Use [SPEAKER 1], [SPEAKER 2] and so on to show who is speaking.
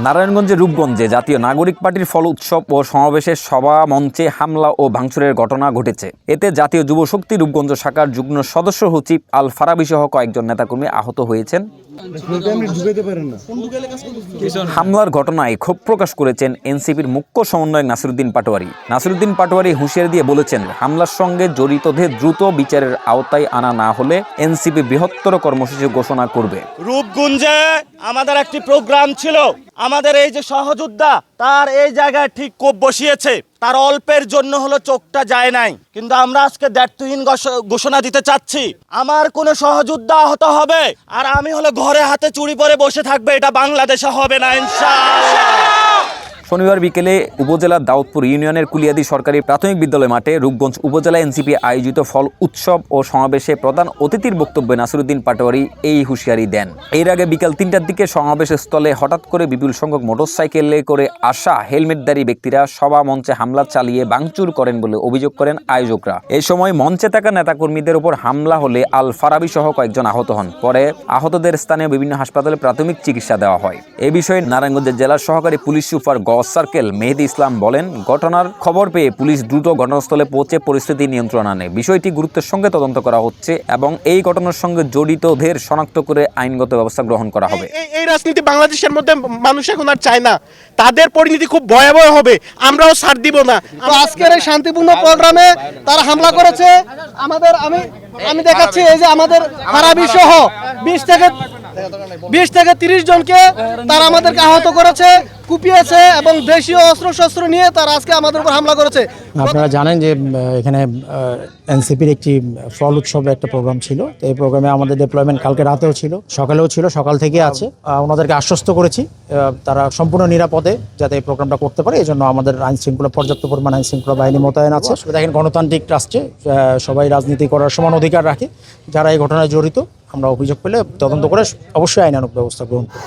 [SPEAKER 1] নারায়ণগঞ্জের রূপগঞ্জে জাতীয় নাগরিক পার্টির ফল উৎসব ও সমাবেশের সভা মঞ্চে হামলা ও ভাঙচুরের ঘটনা ঘটেছে। এতে জাতীয় যুবশক্তি রূপগঞ্জ শাখার যুগ্ম সদস্য সচিব আল ফারাবি সহ কয়েকজন নেতাকর্মী আহত হয়েছেন। হামলার ঘটনায় ক্ষোভ প্রকাশ করেছেন এনসিপির মুখ্য সমন্বয়ক নাসিরউদ্দিন পাটোয়ারি। নাসিরউদ্দিন পাটোয়ারি হুঁশিয়ারি দিয়ে বলেছেন, হামলার সঙ্গে জড়িতদের দ্রুত বিচারের আওতায় আনা না হলে এনসিপি বৃহত্তর কর্মসূচি ঘোষণা করবে।
[SPEAKER 2] রূপগঞ্জে আমাদের একটি প্রোগ্রাম ছিল, আমাদের এই যে সহযোদ্ধা তার এই জায়গায় ঠিক কোপ বসিয়েছে, তার অল্পের জন্য হলো চোখটা যায় নাই, কিন্তু আমরা আজকে দায়িত্বহীন ঘোষণা দিতে চাচ্ছি, আমার কোনো সহযোদ্ধা আহত হবে আর আমি হলো ঘরে হাতে চুরি পরে বসে থাকবে, এটা বাংলাদেশে হবে না ইনশাআল্লাহ।
[SPEAKER 1] শনিবার বিকেলে উপজেলার দাউদপুর ইউনিয়নের কুলিয়াদি সরকারি প্রাথমিক বিদ্যালয় মাঠে রূপগঞ্জ উপজেলা এনসিপি আয়োজিত ফল উৎসব ও সমাবেশে প্রধান অতিথির বক্তব্যে নাসিরউদ্দিন পাটোয়ারি এই হুঁশিয়ারি দেন। এর আগে বিকাল ৩টার দিকে সমাবেশ স্থলে হঠাৎ করে বিপুল সংখ্যক মোটরসাইকেলে করে আসা হেলমেটধারী ব্যক্তিরা সভা মঞ্চে হামলা চালিয়ে ভাঙচুর করেন বলে অভিযোগ করেন আয়োজকরা। এই সময় মঞ্চে থাকা নেতাকর্মীদের উপর হামলা হলে আল ফারাবি সহ কয়েকজন আহত হন। পরে আহতদের স্থানীয় বিভিন্ন হাসপাতালে প্রাথমিক চিকিৎসা দেওয়া হয়। এ বিষয়ে নারায়ণগঞ্জের জেলার সহকারী পুলিশ সুপার সার্কেল মেহেদি ইসলাম বলেন, ঘটনার খবর পেয়ে পুলিশ দ্রুত ঘটনাস্থলে পৌঁছে পরিস্থিতি নিয়ন্ত্রণ আনে। বিষয়টি গুরুত্বের সঙ্গে তদন্ত করা হচ্ছে এবং এই ঘটনার সঙ্গে জড়িতদের শনাক্ত করে আইনগত ব্যবস্থা গ্রহণ করা হবে।
[SPEAKER 3] এই রাজনীতি বাংলাদেশের মধ্যে মানুষ এখন আর চায় না, তাদের পরিণতি খুব ভয়াবহ হবে, আমরাও ছাড় দিব না।
[SPEAKER 4] আজকের এই শান্তিপূর্ণ প্রোগ্রামে তারা হামলা করেছে। আমি দেখাচ্ছি, এই যে আমাদের ফারাবি সহ 20 থেকে 30 জনকে তারা আমাদেরকে আহত করেছে, কুপিয়েছে এবং দেশীয় অস্ত্র নিয়ে তারা আজকে আমাদের উপর হামলা করেছে।
[SPEAKER 5] আপনারা জানেন যে এখানে এনসিপির একটি ফল উৎসবের একটা প্রোগ্রাম ছিল। তো এই প্রোগ্রামে আমাদের ডিপ্লয়মেন্ট কালকে রাতেও ছিল, সকালেও ছিল, সকাল থেকে আছে। ওনাদেরকে আশ্বস্ত করেছি তারা সম্পূর্ণ নিরাপদে যাতে এই প্রোগ্রামটা করতে পারে, এই জন্য আমাদের আইন শৃঙ্খলা পর্যাপ্ত পরিমাণ আইন শৃঙ্খলা বাহিনী মোতায়েন আছে। দেখেন, গণতান্ত্রিক রাষ্ট্রে সবাই রাজনীতি করার সমান অধিকার রাখে। যারা এই ঘটনায় জড়িত আমরা অভিযোগ পেলে তদন্ত করে অবশ্যই আইনানুগ ব্যবস্থা গ্রহণ করব।